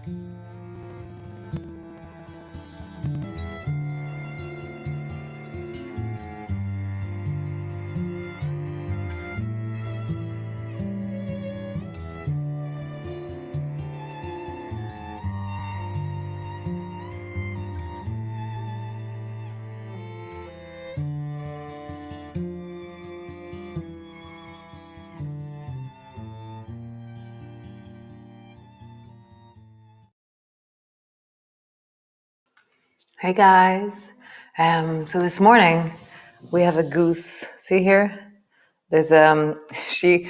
Hey guys, so this morning we have a goose. See here? There's she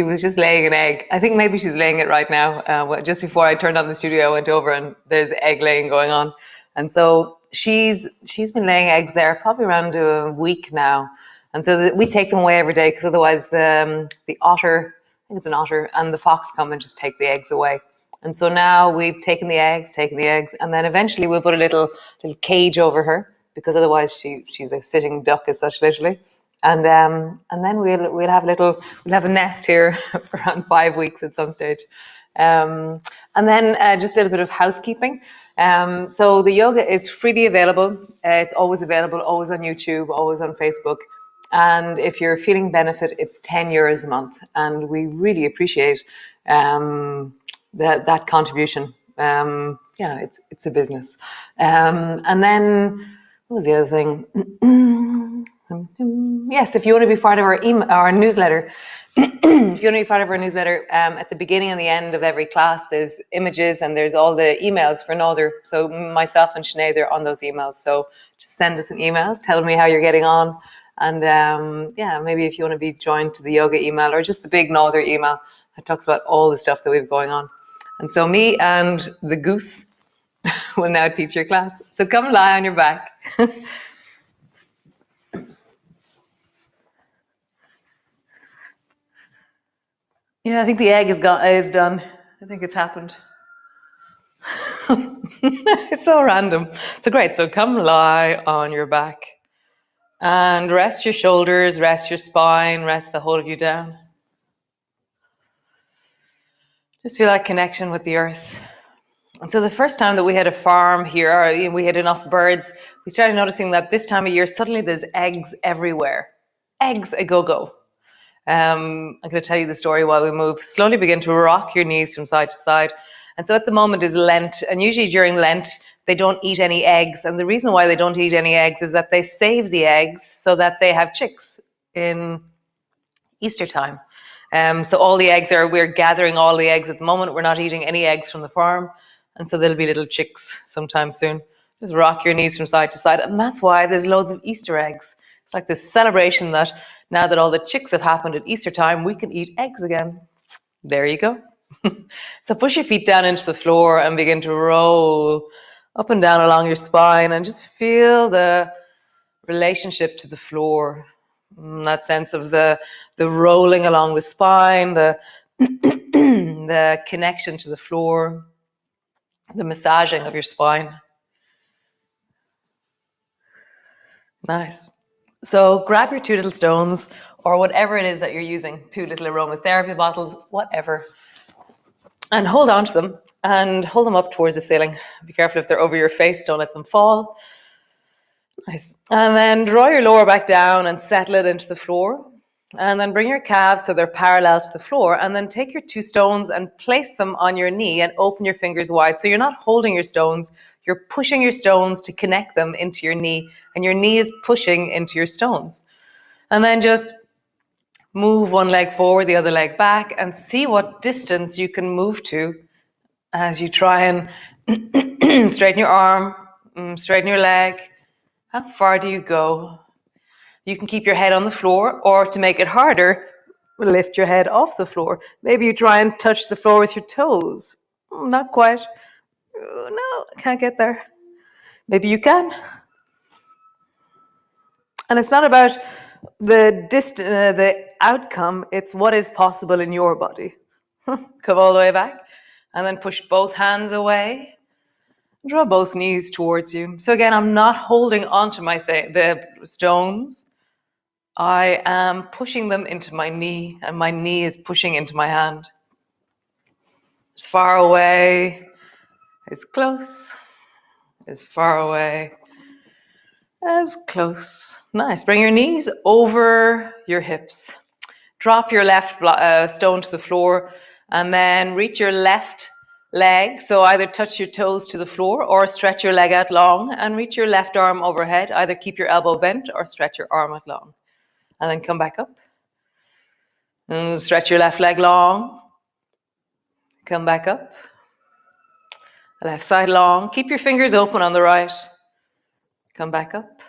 was just laying an egg. I think maybe she's laying it right now. Just before I turned on the studio, I went over and there's egg laying going on, and so she's been laying eggs there probably around a week now, and so we take them away every day because otherwise the otter, I think it's an otter, and the fox come and just take the eggs away. And so now we've taken the eggs, and then eventually we'll put a little cage over her because otherwise she's a sitting duck as such, literally. And then we'll have a nest here for around 5 weeks at some stage. And then just a little bit of housekeeping. So the yoga is freely available. It's always available, always on YouTube, always on Facebook. And if you're feeling benefit, it's €10 a month, and we really appreciate that contribution. It's a business. And then what was the other thing? Yes, if you want to be part of our newsletter, if you want to be part of our newsletter, at the beginning and the end of every class, there's images and there's all the emails for Nother. So myself and Sinead are on those emails. So just send us an email, tell me how you're getting on. And maybe if you want to be joined to the yoga email or just the big Nother email, it talks about all the stuff that we've going on. And so me and the goose will now teach your class. So come lie on your back. Yeah, I think the egg is done. I think it's happened. It's so random. So great. So come lie on your back and rest your shoulders, rest your spine, rest the whole of you down. Just feel that connection with the earth. And so the first time that we had a farm here, or we had enough birds, we started noticing that this time of year, suddenly there's eggs everywhere. Eggs a go-go. I'm going to tell you the story while we move. Slowly begin to rock your knees from side to side. And so at the moment is Lent. And usually during Lent, they don't eat any eggs. And the reason why they don't eat any eggs is that they save the eggs so that they have chicks in Easter time. So all the eggs we're gathering all the eggs at the moment. We're not eating any eggs from the farm. And so there'll be little chicks sometime soon. Just rock your knees from side to side. And that's why there's loads of Easter eggs. It's like this celebration that now that all the chicks have happened at Easter time, we can eat eggs again. There you go. So push your feet down into the floor and begin to roll up and down along your spine and just feel the relationship to the floor. That sense of the rolling along the spine, the the connection to the floor, the massaging of your spine. Nice. So grab your 2 little stones or whatever it is that you're using, 2 little aromatherapy bottles, whatever, and hold on to them and hold them up towards the ceiling. Be careful if they're over your face, don't let them fall. Nice. And then draw your lower back down and settle it into the floor. And then bring your calves so they're parallel to the floor. And then take your 2 stones and place them on your knee and open your fingers wide. So you're not holding your stones, you're pushing your stones to connect them into your knee. And your knee is pushing into your stones. And then just move one leg forward, the other leg back, and see what distance you can move to as you try and straighten your arm, straighten your leg. How far do you go? You can keep your head on the floor, or to make it harder, lift your head off the floor. Maybe you try and touch the floor with your toes. Not quite. No, I can't get there. Maybe you can. And it's not about the outcome, it's what is possible in your body. Come all the way back, and then push both hands away. Draw both knees towards you. So again, I'm not holding onto the stones. I am pushing them into my knee, and my knee is pushing into my hand. As far away as close, as far away, as close. Nice. Bring your knees over your hips. Drop your left stone to the floor and then reach your left leg. So either touch your toes to the floor or stretch your leg out long and reach your left arm overhead. Either keep your elbow bent or stretch your arm out long. And then come back up. And stretch your left leg long. Come back up. Left side long. Keep your fingers open on the right. Come back up.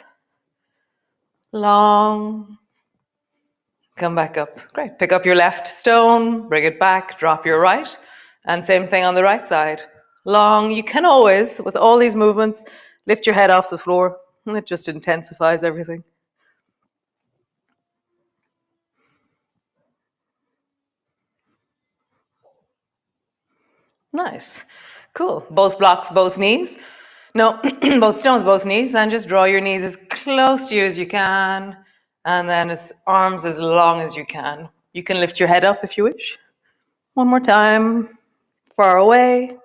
Long. Come back up. Great. Pick up your left stone, bring it back, drop your right. And same thing on the right side. Long. You can always, with all these movements, lift your head off the floor. It just intensifies everything. Nice. Cool. Both blocks, both knees. No, both stones, both knees. And just draw your knees as close to you as you can. And then arms as long as you can. You can lift your head up if you wish. One more time. Far away.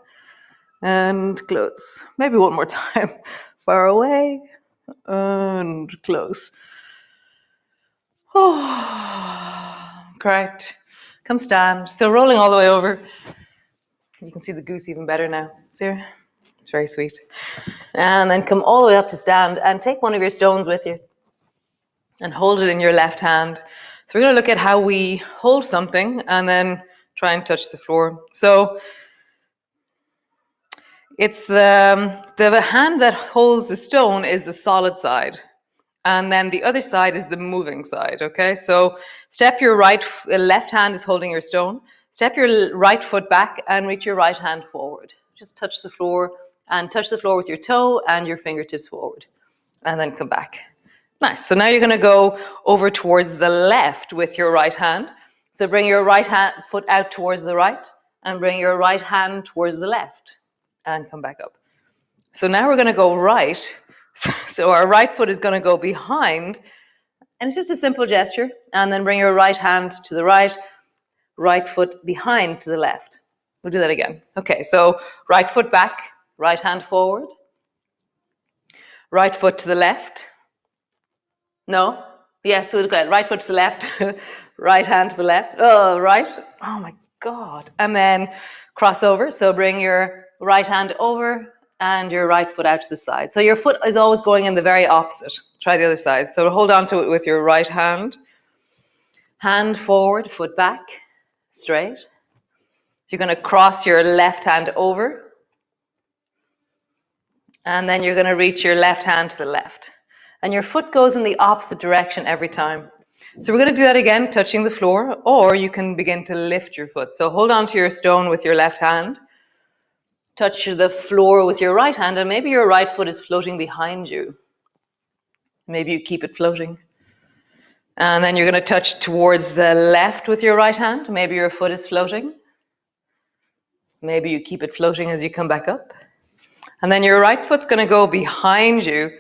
And close. Maybe one more time. Far away. And close. Oh, great. Come stand. So rolling all the way over. You can see the goose even better now. See her? It's very sweet. And then come all the way up to stand and take one of your stones with you and hold it in your left hand. So we're going to look at how we hold something and then try and touch the floor. So it's the hand that holds the stone is the solid side. And then the other side is the moving side, okay? So step your left hand is holding your stone. Step your right foot back and reach your right hand forward. Just touch the floor and touch the floor with your toe and your fingertips forward. And then come back. Nice. So now you're going to go over towards the left with your right hand. So bring your right foot out towards the right and bring your right hand towards the left and come back up. So now we're going to go right. So our right foot is going to go behind, and it's just a simple gesture. And then bring your right hand to the right foot behind to the left. We'll do that again. Okay, so right foot back, right hand forward, right foot to the left. No? Yes, so good. Right foot to the left, right hand to the left. Oh, right. Oh my God. And then cross over. So bring your right hand over and your right foot out to the side. So your foot is always going in the very opposite. Try the other side. So hold on to it with your right hand. Hand forward, foot back, straight. You're going to cross your left hand over. And then you're going to reach your left hand to the left. And your foot goes in the opposite direction every time. So we're going to do that again, touching the floor, or you can begin to lift your foot. So hold on to your stone with your left hand. Touch the floor with your right hand, and maybe your right foot is floating behind you. Maybe you keep it floating. And then you're going to touch towards the left with your right hand. Maybe your foot is floating. Maybe you keep it floating as you come back up. And then your right foot's going to go behind you.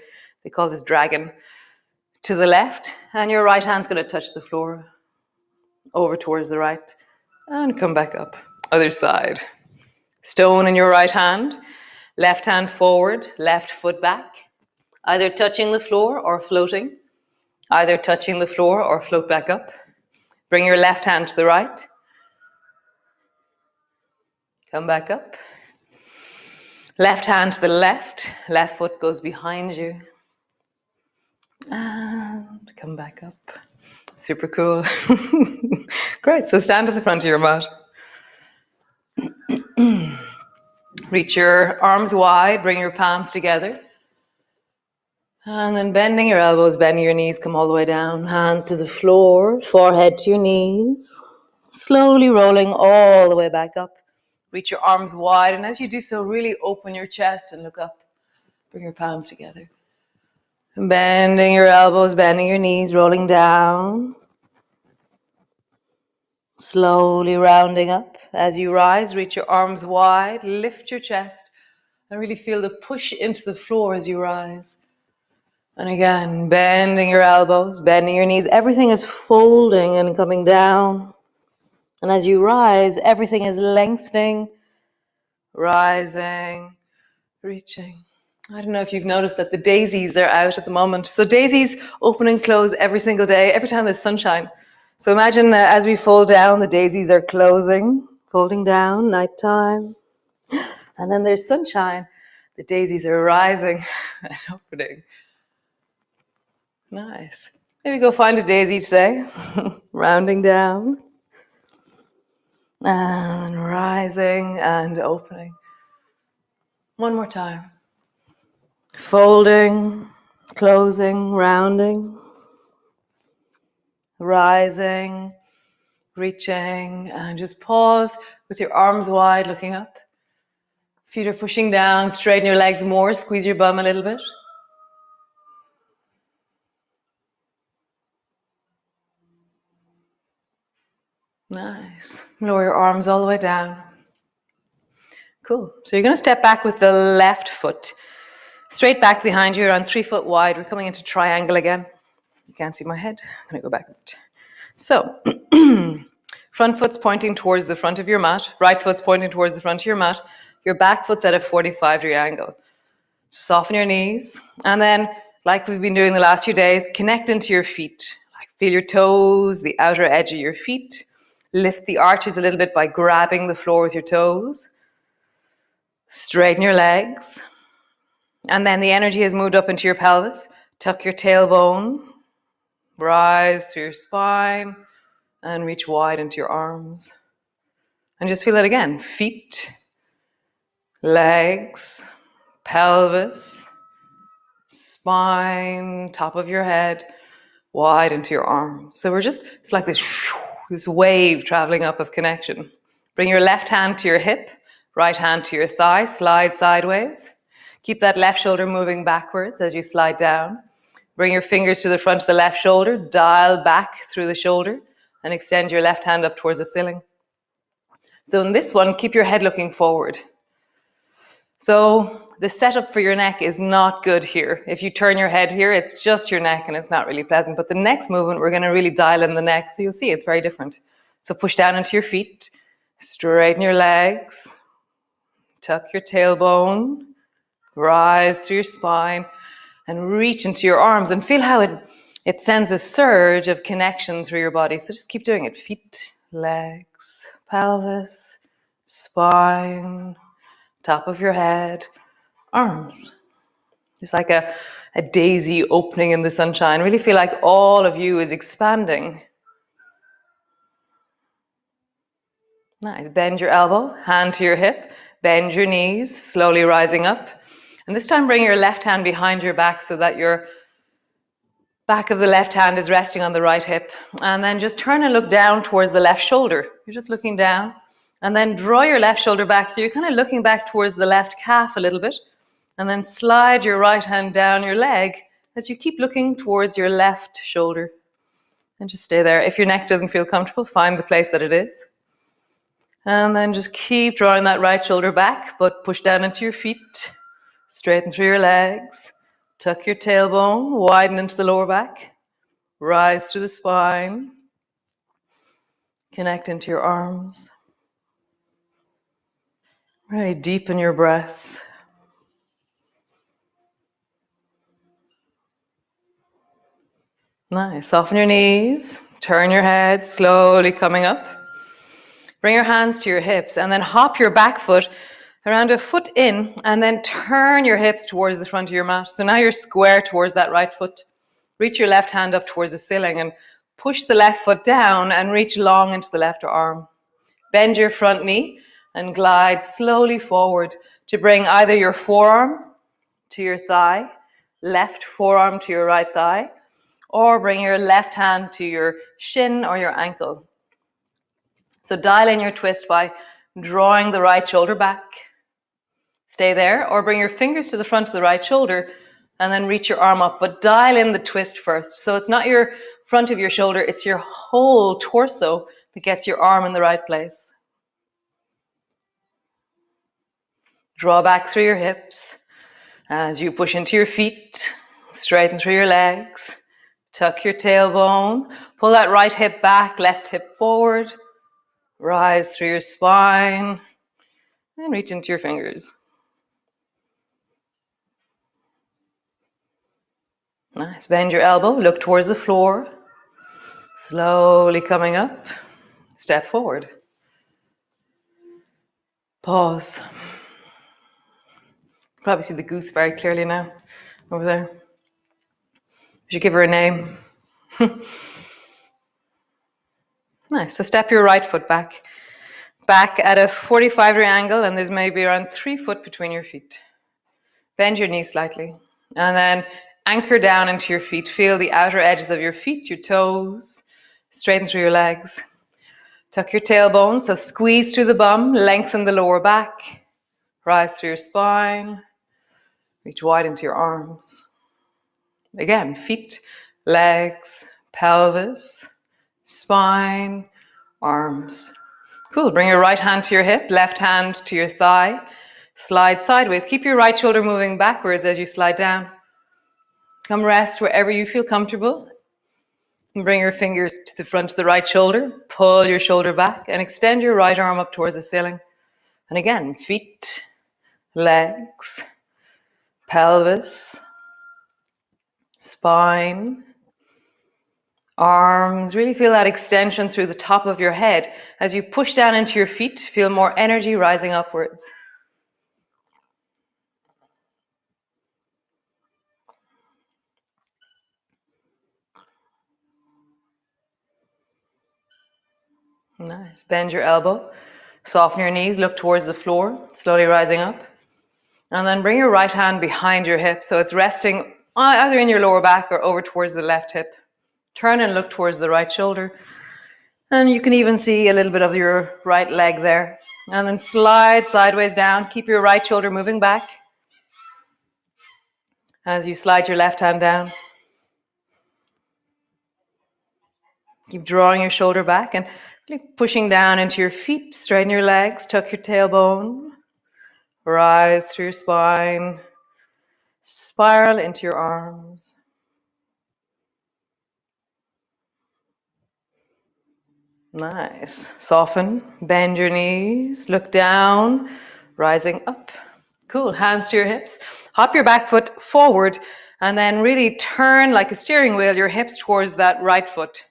They call this dragon. To the left. And your right hand's going to touch the floor. Over towards the right. And come back up. Other side. Stone in your right hand. Left hand forward. Left foot back. Either touching the floor or floating. Either touching the floor or float back up. Bring your left hand to the right. Come back up. Left hand to the left. Left foot goes behind you. And come back up. Super cool. Great. So stand at the front of your mat. Reach your arms wide. Bring your palms together. And then bending your elbows, bending your knees, come all the way down. Hands to the floor, forehead to your knees. Slowly rolling all the way back up. Reach your arms wide, and as you do so, really open your chest and look up. Bring your palms together. Bending your elbows, bending your knees, rolling down. Slowly rounding up. As you rise, reach your arms wide, lift your chest, and really feel the push into the floor as you rise. And again, bending your elbows, bending your knees. Everything is folding and coming down. And as you rise, everything is lengthening, rising, reaching. I don't know if you've noticed that the daisies are out at the moment. So daisies open and close every single day, every time there's sunshine. So imagine as we fold down, the daisies are closing, folding down, nighttime. And then there's sunshine. The daisies are rising and opening. Nice. Maybe go find a daisy today. Rounding down. And rising and opening. One more time. Folding, closing, rounding, rising, reaching, and just pause with your arms wide, looking up. Feet are pushing down, straighten your legs more, squeeze your bum a little bit. Nice. Lower your arms all the way down. Cool. So you're going to step back with the left foot. Straight back behind you, around 3 foot wide. We're coming into triangle again. You can't see my head. I'm going to go back a bit. So, front foot's pointing towards the front of your mat. Right foot's pointing towards the front of your mat. Your back foot's at a 45-degree angle. So soften your knees. And then, like we've been doing the last few days, connect into your feet. Like feel your toes, the outer edge of your feet. Lift the arches a little bit by grabbing the floor with your toes. Straighten your legs. And then the energy has moved up into your pelvis. Tuck your tailbone. Rise through your spine. And reach wide into your arms. And just feel it again. Feet, legs, pelvis, spine, top of your head, wide into your arms. So it's like this wave traveling up of connection. Bring your left hand to your hip, right hand to your thigh, slide sideways. Keep that left shoulder moving backwards as you slide down. Bring your fingers to the front of the left shoulder, dial back through the shoulder, and extend your left hand up towards the ceiling. So in this one, keep your head looking forward. So the setup for your neck is not good here. If you turn your head here, it's just your neck and it's not really pleasant. But the next movement, we're going to really dial in the neck. So you'll see it's very different. So push down into your feet, straighten your legs, tuck your tailbone, rise through your spine, and reach into your arms and feel how it sends a surge of connection through your body. So just keep doing it. Feet, legs, pelvis, spine, top of your head, arms. It's like a daisy opening in the sunshine. Really feel like all of you is expanding. Nice. Bend your elbow, hand to your hip, bend your knees, slowly rising up. And this time bring your left hand behind your back so that your back of the left hand is resting on the right hip. And then just turn and look down towards the left shoulder. You're just looking down. And then draw your left shoulder back. So you're kind of looking back towards the left calf a little bit. And then slide your right hand down your leg as you keep looking towards your left shoulder. And just stay there. If your neck doesn't feel comfortable, find the place that it is. And then just keep drawing that right shoulder back, but push down into your feet. Straighten through your legs. Tuck your tailbone, widen into the lower back. Rise through the spine. Connect into your arms. Really deepen your breath. Nice. Soften your knees. Turn your head, slowly coming up. Bring your hands to your hips and then hop your back foot around a foot in and then turn your hips towards the front of your mat. So now you're square towards that right foot. Reach your left hand up towards the ceiling and push the left foot down and reach long into the left arm. Bend your front knee and glide slowly forward to bring either your forearm to your thigh, left forearm to your right thigh, or bring your left hand to your shin or your ankle. So dial in your twist by drawing the right shoulder back. Stay there, or bring your fingers to the front of the right shoulder and then reach your arm up, but dial in the twist first. So it's not your front of your shoulder, it's your whole torso that gets your arm in the right place. Draw back through your hips as you push into your feet, straighten through your legs, tuck your tailbone, pull that right hip back, left hip forward, rise through your spine, and reach into your fingers. Nice. Bend your elbow, look towards the floor. Slowly coming up. Step forward. Pause. Probably see the goose very clearly now, over there. We should give her a name. Nice. So step your right foot back. Back at a 45-degree angle, and there's maybe around 3 foot between your feet. Bend your knees slightly. And then anchor down into your feet. Feel the outer edges of your feet, your toes. Straighten through your legs. Tuck your tailbone, so squeeze through the bum. Lengthen the lower back. Rise through your spine. Reach wide into your arms. Again, feet, legs, pelvis, spine, arms. Cool. Bring your right hand to your hip, left hand to your thigh. Slide sideways. Keep your right shoulder moving backwards as you slide down. Come rest wherever you feel comfortable. And bring your fingers to the front of the right shoulder. Pull your shoulder back and extend your right arm up towards the ceiling. And again, feet, legs, pelvis, spine, arms. Really feel that extension through the top of your head. As you push down into your feet, feel more energy rising upwards. Nice. Bend your elbow. Soften your knees. Look towards the floor. Slowly rising up. And then bring your right hand behind your hip. So it's resting either in your lower back or over towards the left hip. Turn and look towards the right shoulder. And you can even see a little bit of your right leg there. And then slide sideways down. Keep your right shoulder moving back. As you slide your left hand down. Keep drawing your shoulder back and pushing down into your feet. Straighten your legs. Tuck your tailbone. Rise through your spine. Spiral into your arms. Nice. Soften. Bend your knees. Look down. Rising up. Cool. Hands to your hips. Hop your back foot forward and then really turn like a steering wheel your hips towards that right foot.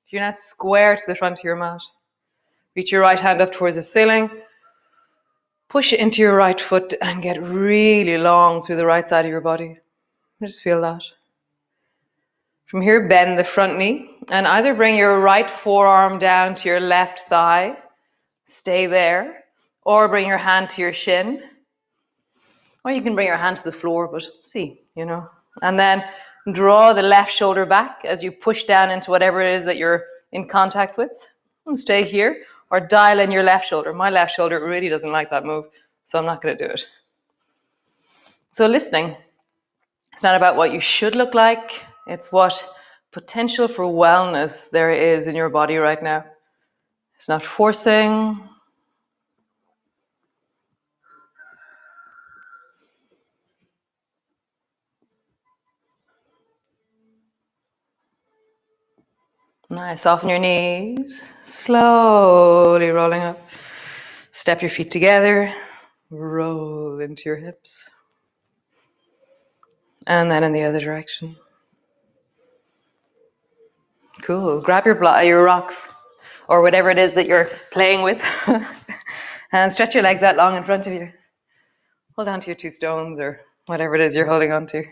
You're now square to the front of your mat. Reach your right hand up towards the ceiling. Push it into your right foot and get really long through the right side of your body. Just feel that. From here, bend the front knee and either bring your right forearm down to your left thigh. Stay there. Or bring your hand to your shin. Or you can bring your hand to the floor, but see, And then draw the left shoulder back as you push down into whatever it is that you're in contact with. And stay here. Or dial in your left shoulder. My left shoulder really doesn't like that move, so I'm not going to do it. So listening. It's not about what you should look like. It's what potential for wellness there is in your body right now. It's not forcing. Nice. Soften your knees. Slowly rolling up. Step your feet together. Roll into your hips. And then in the other direction. Cool. Grab your rocks or whatever it is that you're playing with and stretch your legs out long in front of you. Hold on to your 2 stones or whatever it is you're holding on to.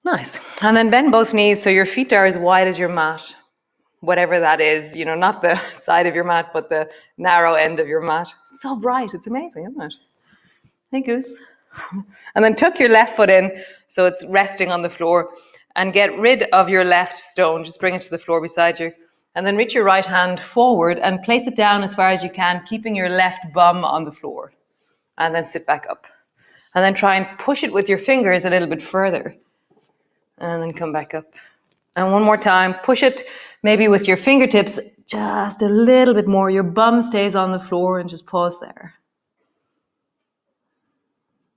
Nice. And then bend both knees so your feet are as wide as your mat. Whatever that is, not the side of your mat, but the narrow end of your mat. It's so bright. It's amazing, isn't it? Hey, Goose. And then tuck your left foot in so it's resting on the floor and get rid of your left stone. Just bring it to the floor beside you. And then reach your right hand forward and place it down as far as you can, keeping your left bum on the floor. And then sit back up. And then try and push it with your fingers a little bit further. And then come back up. And one more time, push it maybe with your fingertips just a little bit more. Your bum stays on the floor and just pause there.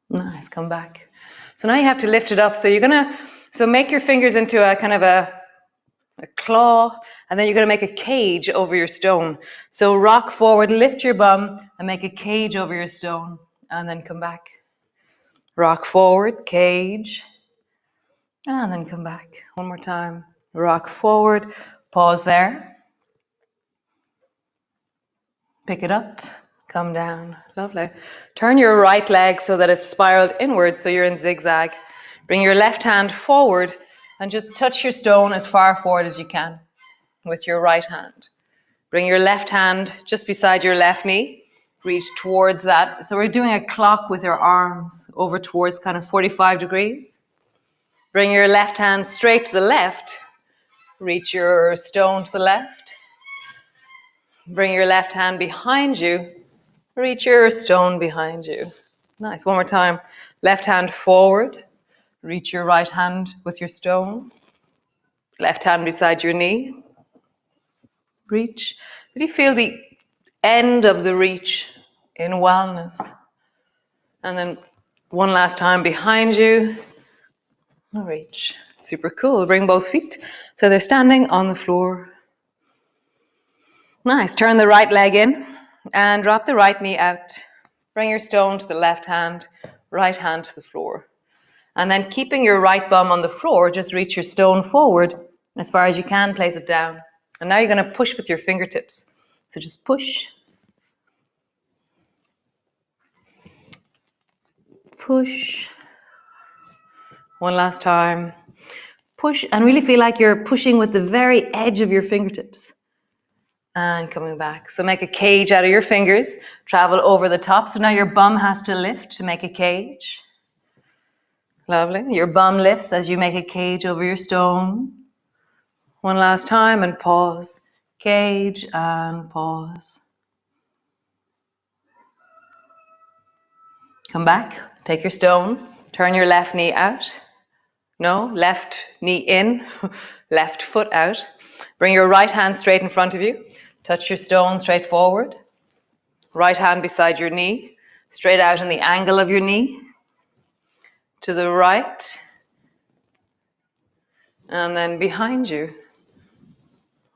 Nice, come back. So now you have to lift it up. So make your fingers into a kind of a claw, and then you're going to make a cage over your stone. So rock forward, lift your bum, and make a cage over your stone, and then come back. Rock forward, cage. And then come back. One more time. Rock forward. Pause there. Pick it up. Come down. Lovely. Turn your right leg so that it's spiraled inwards, so you're in zigzag. Bring your left hand forward and just touch your stone as far forward as you can with your right hand. Bring your left hand just beside your left knee. Reach towards that. So we're doing a clock with your arms over towards kind of 45 degrees. Bring your left hand straight to the left. Reach your stone to the left. Bring your left hand behind you. Reach your stone behind you. Nice. One more time. Left hand forward. Reach your right hand with your stone. Left hand beside your knee. Reach. Really feel the end of the reach in wellness. And then one last time behind you. Reach. Super cool. Bring both feet so they're standing on the floor. Nice. Turn the right leg in and drop the right knee out. Bring your stone to the left hand, right hand to the floor. And then keeping your right bum on the floor, just reach your stone forward as far as you can, place it down. And now you're going to push with your fingertips. So just push. Push. One last time. Push and really feel like you're pushing with the very edge of your fingertips. And coming back. So make a cage out of your fingers. Travel over the top. So now your bum has to lift to make a cage. Lovely. Your bum lifts as you make a cage over your stone. One last time and pause. Cage and pause. Come back. Take your stone. Turn your left knee out. No, left knee in. Left foot out. Bring your right hand straight in front of you. Touch your stone straight forward. Right hand beside your knee. Straight out in the angle of your knee. To the right. And then behind you.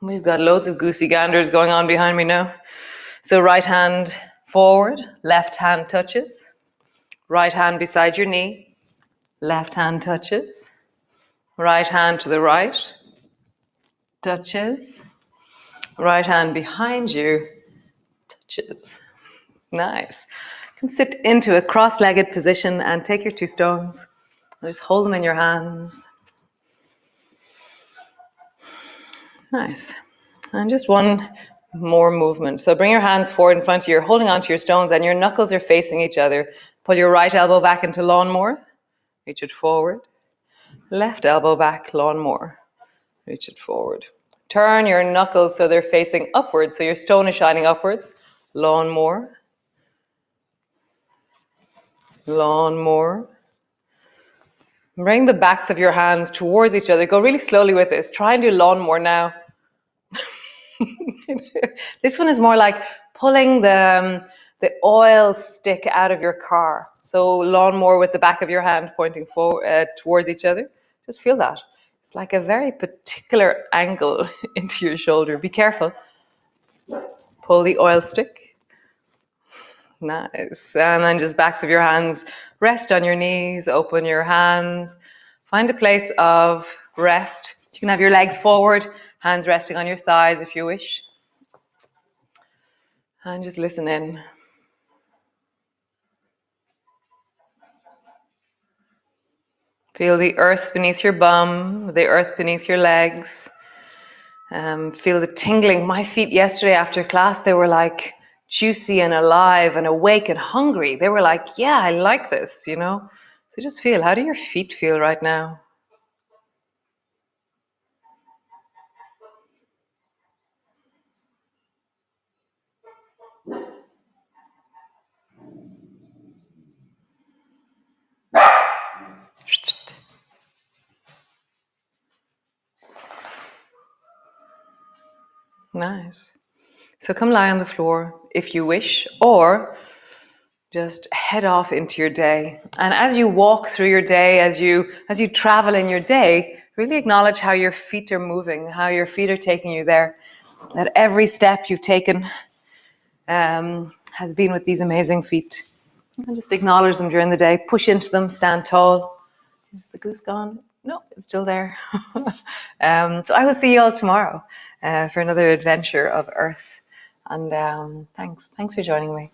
We've got loads of goosey ganders going on behind me now. So right hand forward, left hand touches. Right hand beside your knee, left hand touches. Right hand to the right, touches. Right hand behind you, touches. Nice. You can sit into a cross-legged position and take your two stones. Just hold them in your hands. Nice. And just one more movement. So bring your hands forward in front of you. You're holding onto your stones and your knuckles are facing each other. Pull your right elbow back into lawnmower. Reach it forward. Left elbow back, lawnmower. Reach it forward. Turn your knuckles so they're facing upwards. So your stone is shining upwards. Lawnmower. Lawnmower. Bring the backs of your hands towards each other. Go really slowly with this. Try and do lawnmower now. This one is more like pulling the oil stick out of your car. So lawnmower with the back of your hand pointing forward towards each other. Just feel that. It's like a very particular angle into your shoulder. Be careful. Pull the oil stick. Nice. And then just backs of your hands. Rest on your knees. Open your hands. Find a place of rest. You can have your legs forward. Hands resting on your thighs if you wish. And just listen in. Feel the earth beneath your bum, the earth beneath your legs. Feel the tingling. My feet yesterday after class, they were like juicy and alive and awake and hungry. They were like, yeah, I like this, you know. So just feel, how do your feet feel right now? Nice. So come lie on the floor if you wish, or just head off into your day. And as you walk through your day, as you travel in your day, really acknowledge how your feet are moving, how your feet are taking you there. That every step you've taken has been with these amazing feet. And just acknowledge them during the day. Push into them, stand tall. Is the goose gone? no, it's still there. So I will see you all tomorrow for another adventure of Earth. And thanks for joining me.